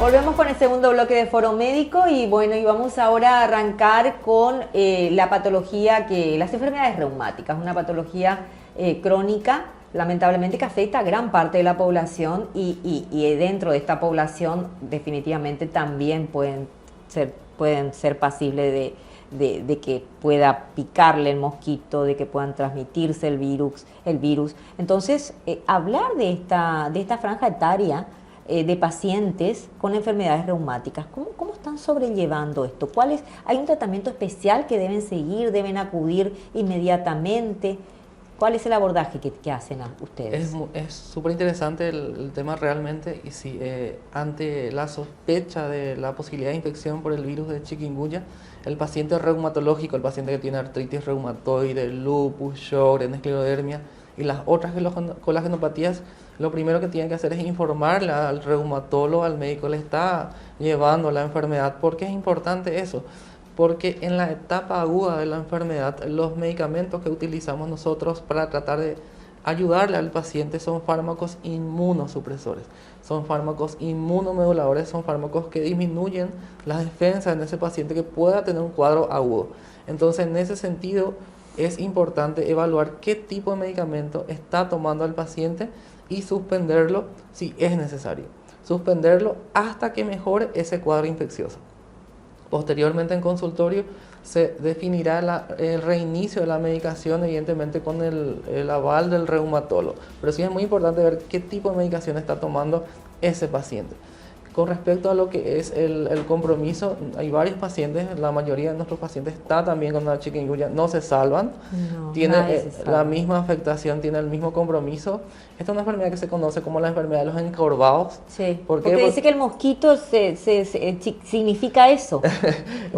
Volvemos con el segundo bloque de Foro Médico y bueno, y vamos ahora a arrancar con la patología las enfermedades reumáticas, una patología crónica, lamentablemente que afecta a gran parte de la población y dentro de esta población definitivamente también pueden ser pasibles de que pueda picarle el mosquito, de que puedan transmitirse el virus. Entonces, hablar de esta franja etaria de pacientes con enfermedades reumáticas, ¿cómo están sobrellevando esto? ¿Hay un tratamiento especial que deben seguir, deben acudir inmediatamente? ¿Cuál es el abordaje que hacen ustedes? Es súper interesante el tema realmente, y si ante la sospecha de la posibilidad de infección por el virus de chikungunya, el paciente reumatológico, el paciente que tiene artritis reumatoide, lupus, Sjögren, esclerodermia y las otras colagenopatías, lo primero que tienen que hacer es informarle al reumatólogo, al médico que le está llevando la enfermedad. ¿Por qué es importante eso? Porque en la etapa aguda de la enfermedad, los medicamentos que utilizamos nosotros para tratar de ayudarle al paciente son fármacos inmunosupresores, son fármacos inmunomoduladores, son fármacos que disminuyen las defensas en ese paciente que pueda tener un cuadro agudo. Entonces, en ese sentido, es importante evaluar qué tipo de medicamento está tomando el paciente y suspenderlo si es necesario. Suspenderlo hasta que mejore ese cuadro infeccioso. Posteriormente en consultorio se definirá el reinicio de la medicación, evidentemente con el aval del reumatólogo. Pero sí es muy importante ver qué tipo de medicación está tomando ese paciente. Con respecto a lo que es el compromiso, hay varios pacientes, la mayoría de nuestros pacientes está también con la chikungunya, no se salvan, tiene la misma afectación, tiene el mismo compromiso. Esta es una enfermedad que se conoce como la enfermedad de los encorvados. Sí, porque dice que el mosquito significa eso,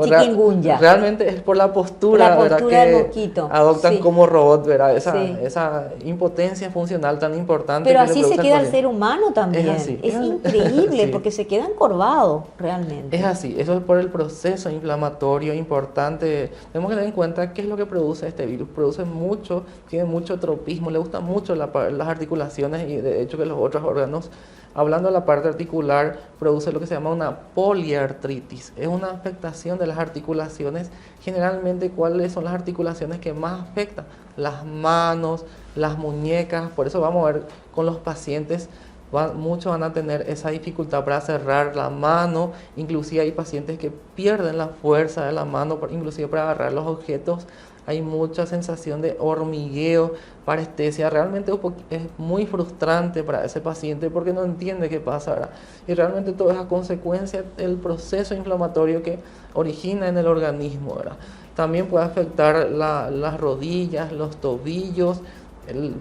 chikungunya. Realmente es por la postura, del mosquito. Adoptan como robot, ¿verdad? Esa impotencia funcional tan importante. Pero así se queda el ser humano también. Es así. Es increíble, porque se queda encorvado realmente. Es así, eso es por el proceso inflamatorio importante. Tenemos que tener en cuenta qué es lo que produce este virus. Produce mucho, tiene mucho tropismo, le gustan mucho las articulaciones y de hecho que los otros órganos. Hablando de la parte articular, produce lo que se llama una poliartritis. Es una afectación de las articulaciones. Generalmente, ¿cuáles son las articulaciones que más afectan? Las manos, las muñecas. Por eso vamos a ver con los pacientes, muchos van a tener esa dificultad para cerrar la mano. Inclusive hay pacientes que pierden la fuerza de la mano, inclusive para agarrar los objetos. Hay mucha sensación de hormigueo, parestesia. Realmente es muy frustrante para ese paciente porque no entiende qué pasa, ¿verdad? Y realmente todo es a consecuencia del proceso inflamatorio que origina en el organismo, ¿verdad? También puede afectar las rodillas, los tobillos,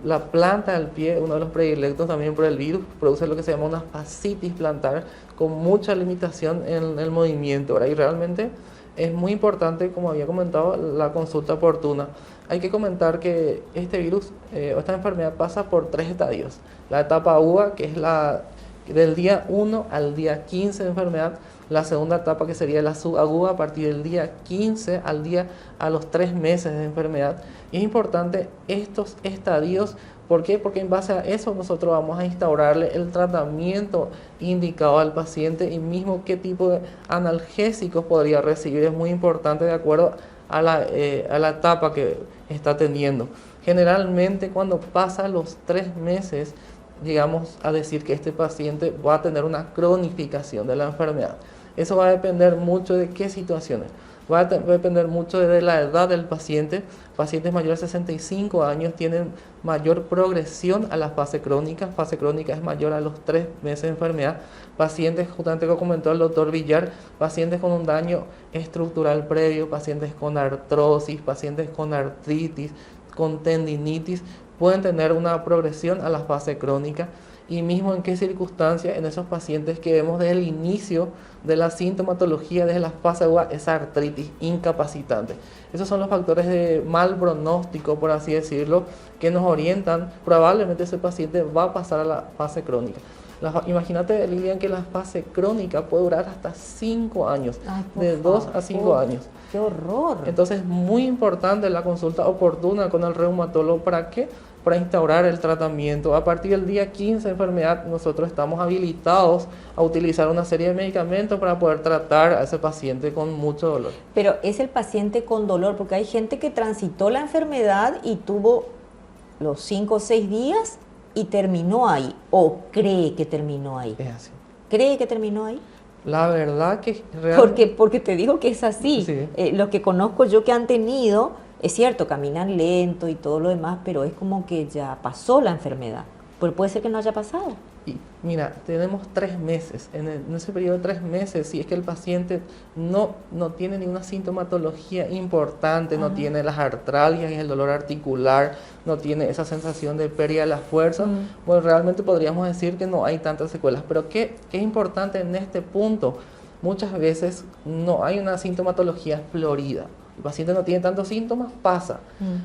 la planta del pie, uno de los predilectos también por el virus, produce lo que se llama una fascitis plantar con mucha limitación en el movimiento, ¿verdad? Y realmente es muy importante, como había comentado, la consulta oportuna. Hay que comentar que este virus, esta enfermedad pasa por 3 estadios. La etapa aguda, que es del día 1 al día 15 de enfermedad. La segunda etapa, que sería la subaguda, a partir del día 15 a los 3 meses de enfermedad. Y es importante estos estadios. ¿Por qué? Porque en base a eso nosotros vamos a instaurarle el tratamiento indicado al paciente y mismo qué tipo de analgésicos podría recibir. Es muy importante de acuerdo a la etapa que está teniendo. Generalmente cuando pasa los 3 meses, llegamos a decir que este paciente va a tener una cronificación de la enfermedad. Eso va a depender mucho de qué situaciones. Va a depender mucho de la edad del paciente. Pacientes mayores de 65 años tienen mayor progresión a la fase crónica. Fase crónica es mayor a los 3 meses de enfermedad. Pacientes, justamente como comentó el doctor Villar, pacientes con un daño estructural previo, pacientes con artrosis, pacientes con artritis, con tendinitis, pueden tener una progresión a la fase crónica. Y mismo en qué circunstancias en esos pacientes que vemos desde el inicio de la sintomatología, desde la fase aguda, esa artritis incapacitante. Esos son los factores de mal pronóstico, por así decirlo, que nos orientan. Probablemente ese paciente va a pasar a la fase crónica. Imagínate, Lilian, que la fase crónica puede durar hasta 5 años, de 2 a 5 años. ¡Qué horror! Entonces es muy importante la consulta oportuna con el reumatólogo. ¿Para qué? para instaurar el tratamiento. A partir del día 15 de enfermedad, nosotros estamos habilitados a utilizar una serie de medicamentos para poder tratar a ese paciente con mucho dolor. Pero es el paciente con dolor, porque hay gente que transitó la enfermedad y tuvo los 5 o 6 días y terminó ahí, o cree que terminó ahí. Es así. ¿Cree que terminó ahí? La verdad que realmente... Porque te digo que es así. Sí. Los que conozco yo que han tenido, es cierto, caminan lento y todo lo demás, pero es como que ya pasó la enfermedad. Pero puede ser que no haya pasado. Y mira, tenemos 3 meses, en ese periodo de 3 meses, si es que el paciente no tiene ninguna sintomatología importante, no tiene las artralgias y el dolor articular, no tiene esa sensación de pérdida de la fuerza, pues realmente podríamos decir que no hay tantas secuelas. Pero ¿qué es importante en este punto? Muchas veces no hay una sintomatología florida. El paciente no tiene tantos síntomas, pasa.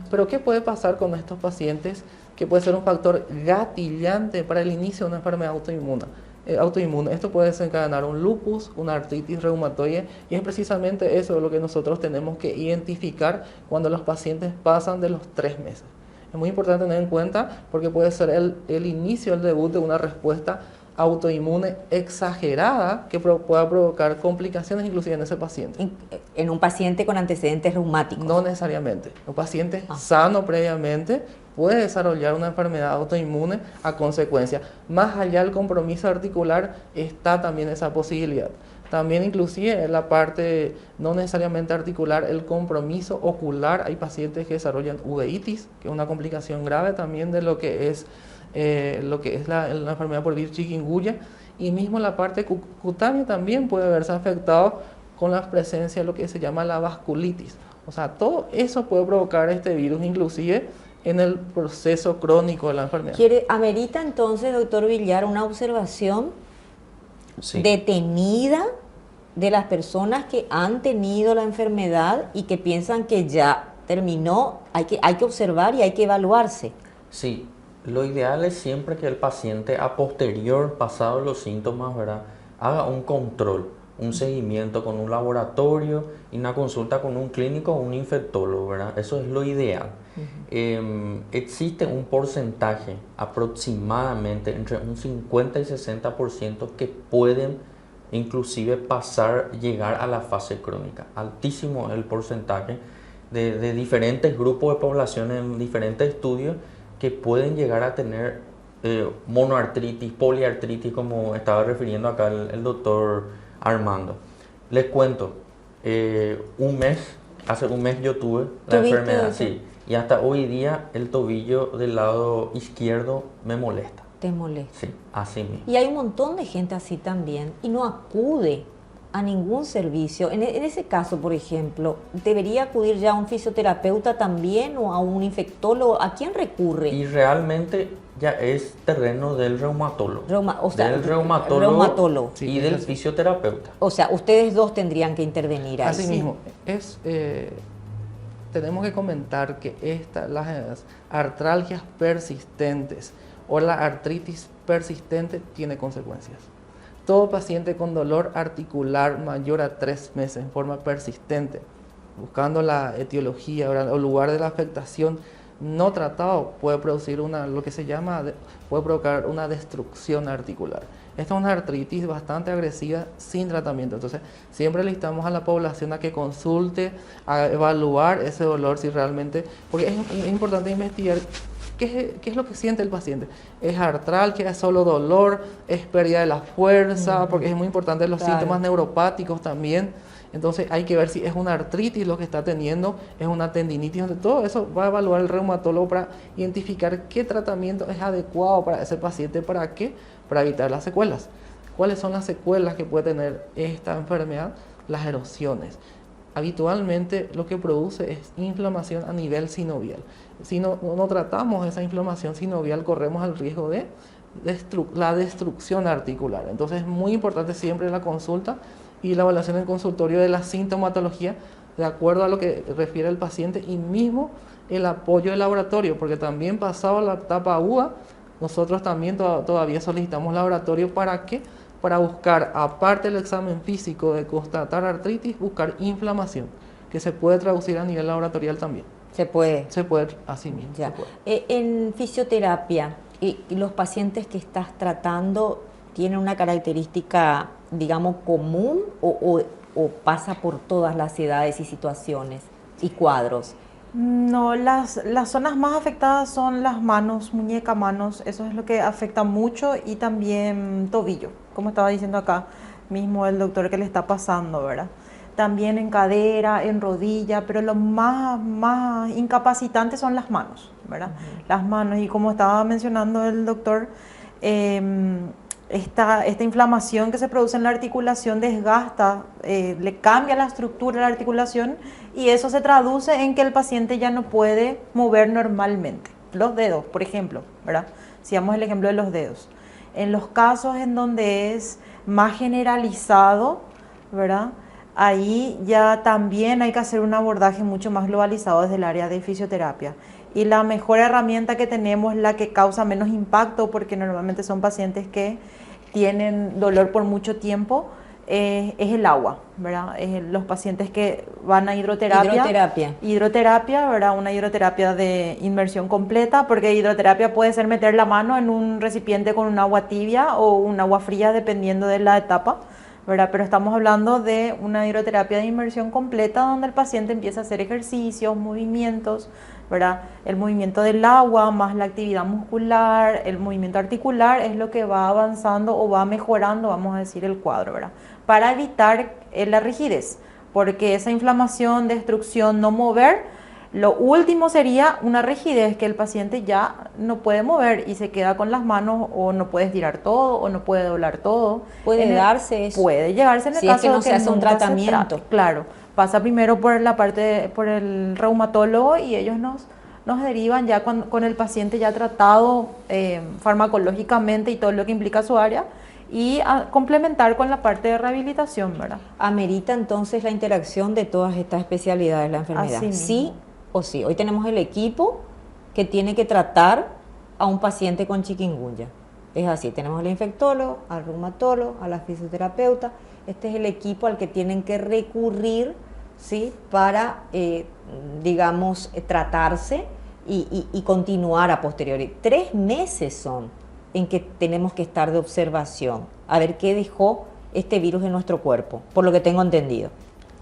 Pero ¿qué puede pasar con estos pacientes? Que puede ser un factor gatillante para el inicio de una enfermedad autoinmune. Esto puede desencadenar un lupus, una artritis reumatoide, y es precisamente eso lo que nosotros tenemos que identificar cuando los pacientes pasan de los 3 meses. Es muy importante tener en cuenta porque puede ser el inicio, el debut de una respuesta autoinmune exagerada que pueda provocar complicaciones inclusive en ese paciente. En un paciente con antecedentes reumáticos. No necesariamente. Un paciente sano previamente puede desarrollar una enfermedad autoinmune a consecuencia. Más allá del compromiso articular está también esa posibilidad. También inclusive en la parte no necesariamente articular, el compromiso ocular. Hay pacientes que desarrollan uveitis, que es una complicación grave también de lo que es la enfermedad por virus chikungunya, y mismo la parte cutánea también puede verse afectado con la presencia de lo que se llama la vasculitis. O sea, todo eso puede provocar este virus inclusive en el proceso crónico de la enfermedad. ¿Amerita entonces, doctor Villar, una observación detenida de las personas que han tenido la enfermedad y que piensan que ya terminó? Hay que observar y hay que evaluarse. Sí. Lo ideal es siempre que el paciente a posterior, pasado los síntomas, ¿verdad?, haga un control, un seguimiento con un laboratorio y una consulta con un clínico o un infectólogo, ¿verdad? Eso es lo ideal. Existe un porcentaje aproximadamente entre un 50 y 60% que pueden inclusive llegar a la fase crónica. Altísimo el porcentaje de diferentes grupos de población en diferentes estudios que pueden llegar a tener monoartritis, poliartritis, como estaba refiriendo acá el doctor Armando. Les cuento, hace un mes yo tuve la enfermedad, sí, y hasta hoy día el tobillo del lado izquierdo me molesta. ¿Te molesta? Sí, así mismo. Y hay un montón de gente así también y no acude a ningún servicio. En ese caso, por ejemplo, ¿debería acudir ya a un fisioterapeuta también o a un infectólogo? ¿A quién recurre? Y realmente ya es terreno del reumatólogo. Del reumatólogo y del fisioterapeuta. O sea, ustedes dos tendrían que intervenir ahí. Así mismo, tenemos que comentar que las artralgias persistentes o la artritis persistente tiene consecuencias. Todo paciente con dolor articular mayor a 3 meses en forma persistente, buscando la etiología o lugar de la afectación no tratado, puede producir puede provocar una destrucción articular. Esta es una artritis bastante agresiva sin tratamiento. Entonces, siempre le instamos a la población a que consulte, a evaluar ese dolor si realmente, porque es importante investigar ¿qué es lo que siente el paciente? ¿Es artralgia, es solo dolor, es pérdida de la fuerza? Porque es muy importante los síntomas neuropáticos también. Entonces hay que ver si es una artritis lo que está teniendo, es una tendinitis. Todo eso va a evaluar el reumatólogo para identificar qué tratamiento es adecuado para ese paciente. ¿Para qué? Para evitar las secuelas. ¿Cuáles son las secuelas que puede tener esta enfermedad? Las erosiones. Habitualmente lo que produce es inflamación a nivel sinovial. Si no tratamos esa inflamación sinovial, corremos el riesgo de la destrucción articular. Entonces es muy importante siempre la consulta y la evaluación en el consultorio de la sintomatología de acuerdo a lo que refiere el paciente, y mismo el apoyo del laboratorio, porque también pasado la etapa aguda, nosotros también todavía solicitamos laboratorio. ¿Para qué? Para buscar, aparte del examen físico de constatar artritis, buscar inflamación, que se puede traducir a nivel laboratorial también. Se puede. Se puede así mismo. Ya. Se puede. En fisioterapia, ¿los pacientes que estás tratando tienen una característica, digamos, común o pasa por todas las edades y situaciones y cuadros? No, las zonas más afectadas son las manos, muñeca, manos, eso es lo que afecta mucho y también tobillo, como estaba diciendo acá mismo el doctor que le está pasando, ¿verdad? También en cadera, en rodilla, pero lo más incapacitante son las manos, ¿verdad? Las manos, y como estaba mencionando el doctor, esta inflamación que se produce en la articulación desgasta, le cambia la estructura de la articulación y eso se traduce en que el paciente ya no puede mover normalmente. Los dedos, por ejemplo, ¿verdad? Si damos el ejemplo de los dedos. En los casos en donde es más generalizado, ¿verdad? Ahí ya también hay que hacer un abordaje mucho más globalizado desde el área de fisioterapia. Y la mejor herramienta que tenemos, la que causa menos impacto, porque normalmente son pacientes que tienen dolor por mucho tiempo, es el agua, ¿verdad? Los pacientes que van a hidroterapia. Hidroterapia, ¿verdad? Una hidroterapia de inmersión completa, porque hidroterapia puede ser meter la mano en un recipiente con un agua tibia o un agua fría, dependiendo de la etapa, ¿verdad? Pero estamos hablando de una hidroterapia de inmersión completa donde el paciente empieza a hacer ejercicios, movimientos, ¿verdad? El movimiento del agua más la actividad muscular, el movimiento articular es lo que va avanzando o va mejorando, vamos a decir, el cuadro, ¿verdad? Para evitar la rigidez, porque esa inflamación, destrucción, no mover, lo último sería una rigidez que el paciente ya no puede mover y se queda con las manos o no puede estirar todo o no puede doblar todo. ¿Puede darse eso? Puede llegarse en el si caso es que no de que se hace un nunca tratamiento. Claro, pasa primero por la parte, por el reumatólogo y ellos nos derivan ya con el paciente ya tratado farmacológicamente y todo lo que implica su área y a complementar con la parte de rehabilitación, ¿verdad? ¿Amerita entonces la interacción de todas estas especialidades la enfermedad? Así Sí mismo. o sí. Hoy tenemos el equipo que tiene que tratar a un paciente con chikungunya. Es así, tenemos al infectólogo, al reumatólogo, a la fisioterapeuta. Este es el equipo al que tienen que recurrir, ¿sí? Para, digamos, tratarse y continuar a posteriori. 3 meses son en que tenemos que estar de observación, a ver qué dejó este virus en nuestro cuerpo, por lo que tengo entendido.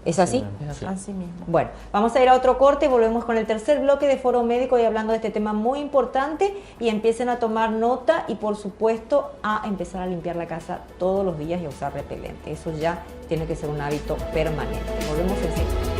¿Es así? Sí. Así mismo. Bueno, vamos a ir a otro corte y volvemos con el tercer bloque de Foro Médico y hablando de este tema muy importante, y empiecen a tomar nota y por supuesto a empezar a limpiar la casa todos los días y a usar repelente. Eso ya tiene que ser un hábito permanente. Volvemos enseguida.